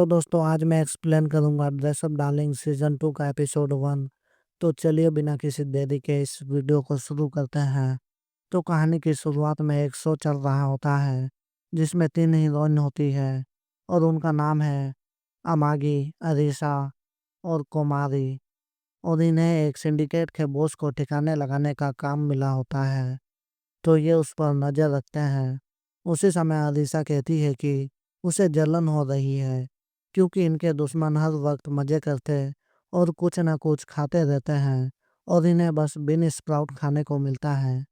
तो दोस्तों आज मैं एक्सप्लेन करूंगा ड्रेस अप डार्लिंग सीजन 2 का एपिसोड 1। तो चलिए बिना किसी देरी के इस वीडियो को शुरू करते हैं। तो कहानी की शुरुआत में एक शो चल रहा होता है जिसमें 3 हीरोइन होती है और उनका नाम है अमागी, अरीसा और कुमारी। और इन्हें एक सिंडिकेट के बॉस को ठिकाने लगाने का काम मिला होता है, तो ये उस पर नजर रखते हैं। उसी समय अरीसा कहती है कि उसे जलन हो रही है क्योंकि इनके दुश्मन हर वक्त मजे करते और कुछ न कुछ खाते रहते हैं और इन्हें बस बीन स्प्राउट खाने को मिलता है।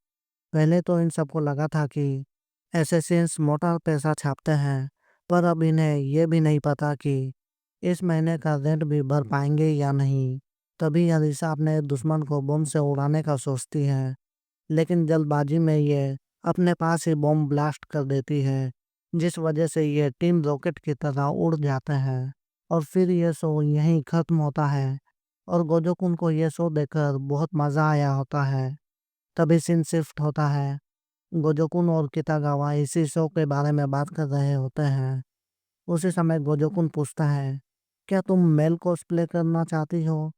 पहले तो इन सबको लगा था कि एसेसिन्स मोटा पैसा छापते हैं, पर अब इन्हें ये भी नहीं पता कि इस महीने का रेंट भी भर पाएंगे या नहीं। तभी अरीसा अपने दुश्मन को बम से उड़ाने का सोचती है, लेकिन जल्दबाजी में ये अपने पास ही बॉम्ब ब्लास्ट कर देती है, जिस वजह से ये टीम रॉकेट की तरह उड़ जाते हैं। और फिर ये शो यहीं खत्म होता है और गोजोकुन को ये शो देखकर बहुत मजा आया होता है। तभी सीन शिफ्ट होता है। गोजोकुन और कितागावा इसी शो के बारे में बात कर रहे होते हैं। उसी समय गोजोकुन पूछता है, क्या तुम मेल कॉस्प्ले करना चाहती हो?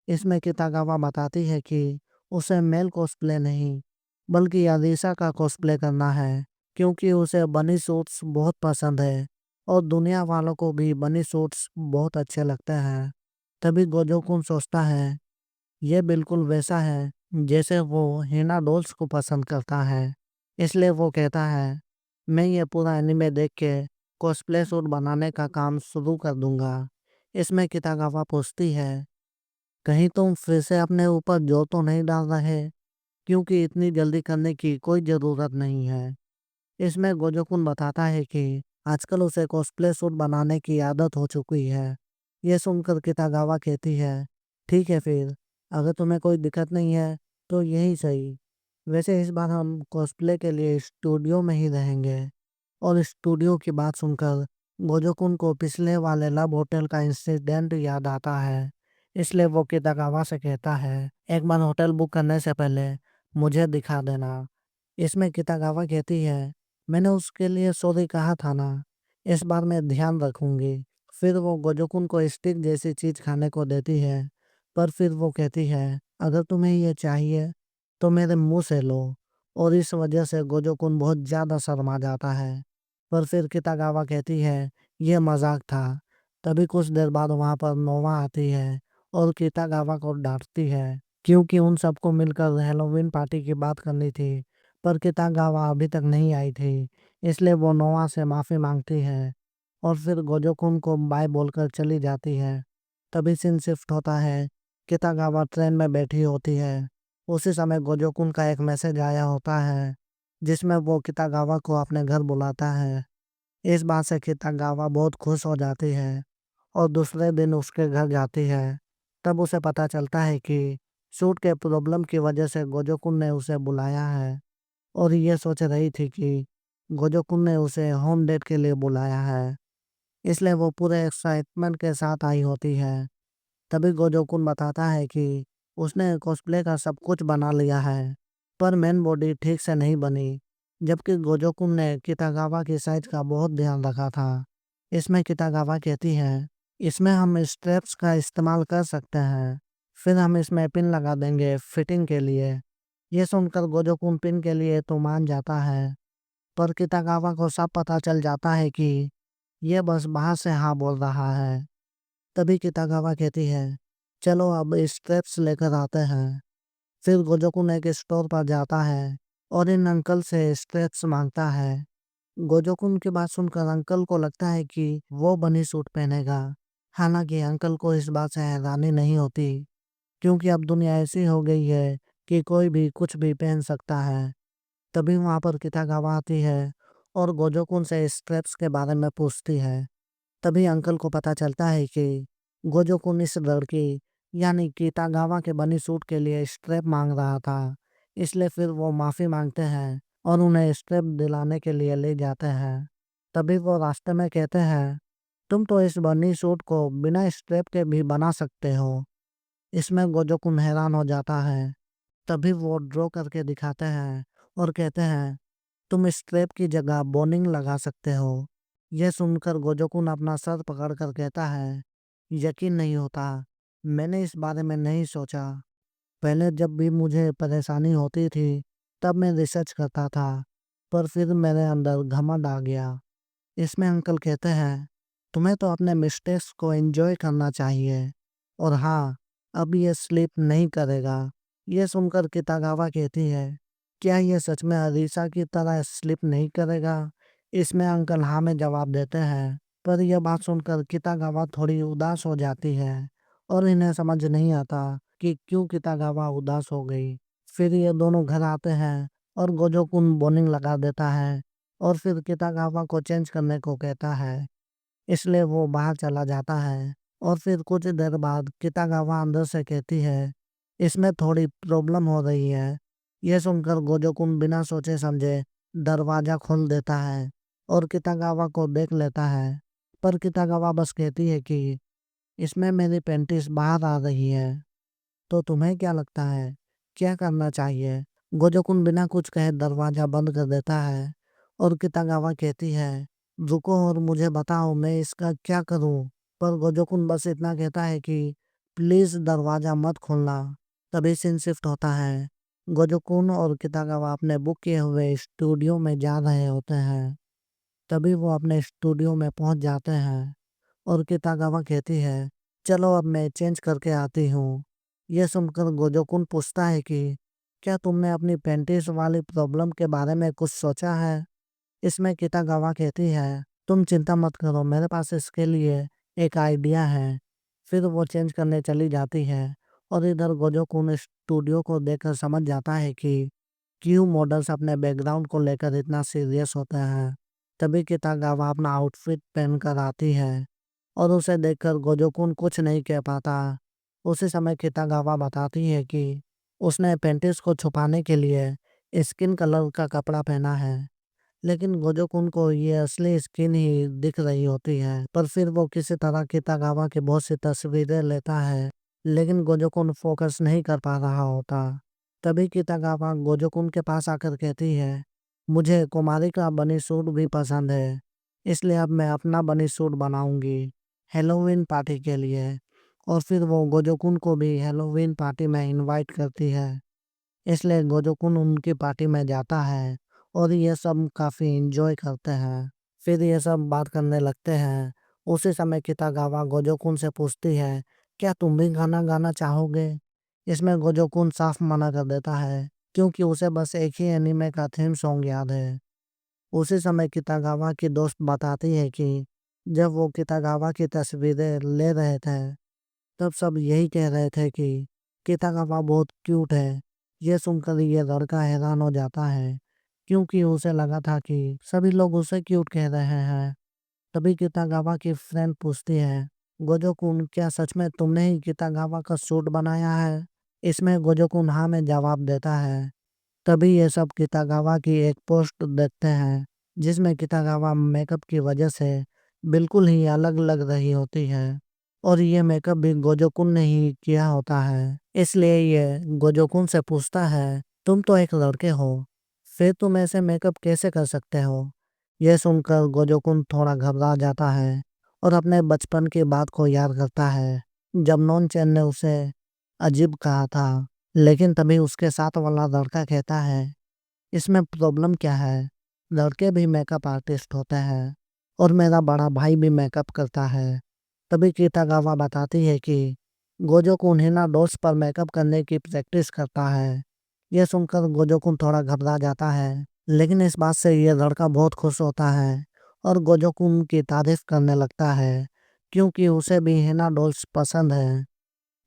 इसमें कितागावा बताती है कि उसे मेल कॉस्प्ले नहीं बल्कि अलीसा का कॉस्प्ले करना है, क्योंकि उसे बनी सूट्स बहुत पसंद है और दुनिया वालों को भी बनी सूट्स बहुत अच्छे लगते हैं। तभी गोजोकुन सोचता है, ये बिल्कुल वैसा है जैसे वो हिना डॉल्स को पसंद करता है। इसलिए वो कहता है, मैं ये पूरा एनिमे देख के कॉस्प्ले सूट बनाने का काम शुरू कर दूंगा। इसमें कितागावा पूछती है, कहीं तुम फिर से अपने ऊपर जोर तो नहीं डाल रहे, क्योंकि इतनी जल्दी करने की कोई ज़रूरत नहीं है। इसमें गोजोकुन बताता है कि आजकल उसे कॉस्प्ले सूट बनाने की आदत हो चुकी है। यह सुनकर कितागावा कहती है, ठीक है फिर, अगर तुम्हें कोई दिक्कत नहीं है तो यही सही। वैसे इस बार हम कॉस्प्ले के लिए स्टूडियो में ही रहेंगे। और स्टूडियो की बात सुनकर गोजोकुन को पिछले वाले लव होटल का इंसिडेंट याद आता है। इसलिए वो कितागावा से कहता है, एक बार होटल बुक करने से पहले मुझे दिखा देना। इसमें कितागावा कहती है, मैंने उसके लिए सॉरी कहा था ना, इस बार मैं ध्यान रखूंगी। फिर वो गोजोकुन को स्टिक जैसी चीज खाने को देती है, पर फिर वो कहती है, अगर तुम्हें ये चाहिए तो मेरे मुंह से लो। और इस वजह से गोजोकुन बहुत ज्यादा शर्मा जाता है। पर फिर कितागावा कहती है, यह मजाक था। तभी कुछ देर बाद वहां पर नोवा आती है और कितागावा को डांटती है, क्योंकि उन सबको मिलकर हेलोवीन पार्टी की बात करनी थी, पर कितागावा अभी तक नहीं आई थी। इसलिए वो नोवा से माफी मांगती है और फिर गोजोकुन को बाय बोलकर चली जाती है। तभी सीन शिफ्ट होता है। कितागावा ट्रेन में बैठी होती है। उसी समय गोजोकुन का एक मैसेज आया होता है जिसमें वो कितागावा को अपने घर बुलाता है। इस बात से कितागावा बहुत खुश हो जाती है और दूसरे दिन उसके घर जाती है। तब उसे पता चलता है कि सूट के प्रॉब्लम की वजह से गोजोकुन ने उसे बुलाया है और ये सोच रही थी कि गोजोकुन ने उसे होम डेट के लिए बुलाया है, इसलिए वो पूरे एक्साइटमेंट के साथ आई होती है। तभी गोजोकुन बताता है कि उसने कॉस्प्ले का सब कुछ बना लिया है, पर मेन बॉडी ठीक से नहीं बनी, जबकि गोजोकुन ने कितागावा की साइज का बहुत ध्यान रखा था। इसमें कितागावा कहती है, इसमें हम स्ट्रैप्स का इस्तेमाल कर सकते हैं, फिर हम इसमें पिन लगा देंगे फिटिंग के लिए। ये सुनकर गोजोकुन पिन के लिए तो मान जाता है, पर कितागावा को सब पता चल जाता है कि ये बस बाहर से हाँ बोल रहा है। तभी कितागावा कहती है, चलो अब स्ट्रैप्स लेकर आते हैं। फिर गोजोकुन एक स्टोर पर जाता है और इन अंकल से स्ट्रैप्स मांगता है। गोजोकुन की बात सुनकर अंकल को लगता है कि वो बनी सूट पहनेगा। हालांकि अंकल को इस बात से हैरानी नहीं होती, क्योंकि अब दुनिया ऐसी हो गई है कि कोई भी कुछ भी पहन सकता है। तभी वहां पर कितागावा आती है और गोजोकुन से स्ट्रैप्स के बारे में पूछती है। तभी अंकल को पता चलता है कि गोजोकुन इस लड़की यानी कितागावा के बनी सूट के लिए स्ट्रैप मांग रहा था। इसलिए फिर वो माफी मांगते हैं और उन्हें स्ट्रैप दिलाने के लिए ले जाते हैं। तभी वो रास्ते में कहते हैं, तुम तो इस बनी सूट को बिना स्ट्रैप के भी बना सकते हो। इसमें गोजोकुन हैरान हो जाता है। तभी वो ड्रॉ करके दिखाते हैं और कहते हैं, तुम स्ट्रैप की जगह बोनिंग लगा सकते हो। यह सुनकर गोजोकुन अपना सर पकड़कर कहता है, यकीन नहीं होता, मैंने इस बारे में नहीं सोचा। पहले जब भी मुझे परेशानी होती थी, तब मैं रिसर्च करता था, पर फिर मेरे अंदर घमंड आ गया। इसमें अंकल कहते हैं, तुम्हें तो अपने मिस्टेक्स को एंजॉय करना चाहिए। और हाँ, अब ये स्लीप नहीं करेगा। ये सुनकर कितागावा कहती है, क्या ये सच में अरीसा की तरह स्लीप नहीं करेगा? इसमें अंकल हाँ में जवाब देते हैं। पर यह बात सुनकर कितागावा थोड़ी उदास हो जाती है और इन्हें समझ नहीं आता कि क्यों कितागावा उदास हो गई। फिर ये दोनों घर आते हैं और गोजोकुन बोर्निंग लगा देता है और फिर कितागावा को चेंज करने को कहता है। इसलिए वो बाहर चला जाता है और फिर कुछ देर बाद कितागावा अंदर से कहती है, इसमें थोड़ी प्रॉब्लम हो रही है। यह सुनकर गोजोकुन बिना सोचे समझे दरवाजा खोल देता है और कितागावा को देख लेता है। पर कितागावा बस कहती है कि इसमें मेरी पेंटिस बाहर आ रही है। तो तुम्हें क्या लगता है, क्या करना चाहिए? गोजोकुन बिना कुछ कहे दरवाजा बंद कर देता है और कितागावा कहती है, रुको और मुझे बताओ मैं इसका क्या करूं? पर गोजोकुन बस इतना कहता है कि प्लीज दरवाजा मत खोलना। तभी सीन शिफ्ट होता है। गोजोकुन और कितागावा अपने बुक किए हुए स्टूडियो में जा रहे होते हैं। तभी वो अपने स्टूडियो में पहुंच जाते हैं और कितागावा कहती है, चलो अब मैं चेंज करके आती हूँ। यह सुनकर गोजोकुन पूछता है कि क्या तुमने अपनी पेंटिस वाली प्रॉब्लम के बारे में कुछ सोचा है? इसमें कितागावा कहती है, तुम चिंता मत करो, मेरे पास इसके लिए एक आइडिया है। फिर वो चेंज करने चली जाती है और इधर गोजोकुन स्टूडियो को देखकर समझ जाता है कि क्यों मॉडल्स अपने बैकग्राउंड को लेकर इतना सीरियस होते हैं। तभी कितागावा अपना आउटफिट पहनकर आती है और उसे देखकर गोजोकुन कुछ नहीं कह पाता। उसी समय कितागावा बताती है कि उसने पेंटिस को छुपाने के लिए स्किन कलर का कपड़ा पहना है। लेकिन गोजोकुन को ये असली स्किन ही दिख रही होती है। पर फिर वो किसी तरह कितागावा की बहुत सी तस्वीरें लेता है, लेकिन गोजोकुन फोकस नहीं कर पा रहा होता। तभी कितागावा गोजोकुन के पास आकर कहती है, मुझे कुमारी का बनी सूट भी पसंद है, इसलिए अब मैं अपना बनी सूट बनाऊंगी हेलोवीन पार्टी के लिए। और फिर वो गोजोकुन को भी हेलोवीन पार्टी में इनवाइट करती है। इसलिए गोजोकुन उनकी पार्टी में जाता है और ये सब काफी एंजॉय करते हैं। फिर ये सब बात करने लगते हैं। उसी समय कितागावा गोजोकुन से पूछती है, क्या तुम भी गाना गाना चाहोगे? इसमें गोजोकुन साफ मना कर देता है क्योंकि उसे बस एक ही एनीमे का थीम सॉन्ग याद है। उसी समय कितागावा की दोस्त बताती है कि जब वो कितागावा की तस्वीरें ले रहे थे, तब सब यही कह रहे थे कि कितागावा बहुत क्यूट है। ये सुनकर ये लड़का हैरान हो जाता है क्योंकि उसे लगा था कि सभी लोग उसे क्यूट कह रहे हैं। तभी कितागावा की फ्रेंड पूछती है, गोजोकुन क्या सच में तुमने ही कितागावा का सूट बनाया है? इसमें गोजोकुन हाँ में जवाब देता है। तभी ये सब कितागावा की एक पोस्ट देखते हैं जिसमें कितागावा मेकअप की वजह से बिल्कुल ही अलग लग रही होती है और ये मेकअप भी गोजोकुन ने ही किया होता है। इसलिए ये गोजोकुन से पूछता है, तुम तो एक लड़के हो, फिर तुम ऐसे मेकअप कैसे कर सकते हो? यह सुनकर गोजोकुन थोड़ा घबरा जाता है और अपने बचपन की बात को याद करता है जब नॉन चैन ने उसे अजीब कहा था। लेकिन तभी उसके साथ वाला लड़का कहता है, इसमें प्रॉब्लम क्या है? लड़के भी मेकअप आर्टिस्ट होते हैं और मेरा बड़ा भाई भी मेकअप करता है। तभी कितागावा बताती है कि गोजोकुन हिना डोस पर मेकअप करने की प्रैक्टिस करता है। यह सुनकर गोजोकुन थोड़ा घबरा जाता है, लेकिन इस बात से ये लड़का बहुत खुश होता है और गोजोकुन की तारीफ करने लगता है क्योंकि उसे भी हिना डोल्स पसंद है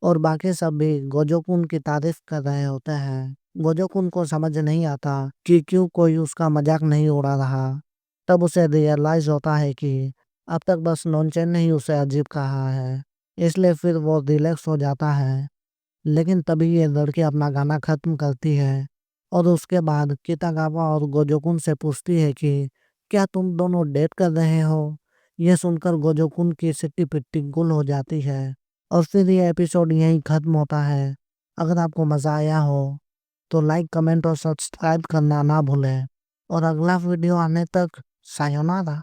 और बाकी सब भी गोजोकुन की तारीफ कर रहे होते हैं। गोजोकुन को समझ नहीं आता कि क्यों कोई उसका मजाक नहीं उड़ा रहा। तब उसे रियलाइज होता है कि अब तक बस नॉनचेन ने ही उसे अजीब कहा है। इसलिए फिर वो रिलैक्स हो जाता है। लेकिन तभी ये लड़की अपना गाना खत्म करती है और उसके बाद कितागावा और गोजोकुन से पूछती है कि क्या तुम दोनों डेट कर रहे हो? यह सुनकर गोजोकुन की सिट्टी पिट्टी गुल हो जाती है और फिर ये एपिसोड यहीं खत्म होता है। अगर आपको मज़ा आया हो तो लाइक कमेंट और सब्सक्राइब करना ना भूलें और अगला वीडियो आने तक सायोनारा।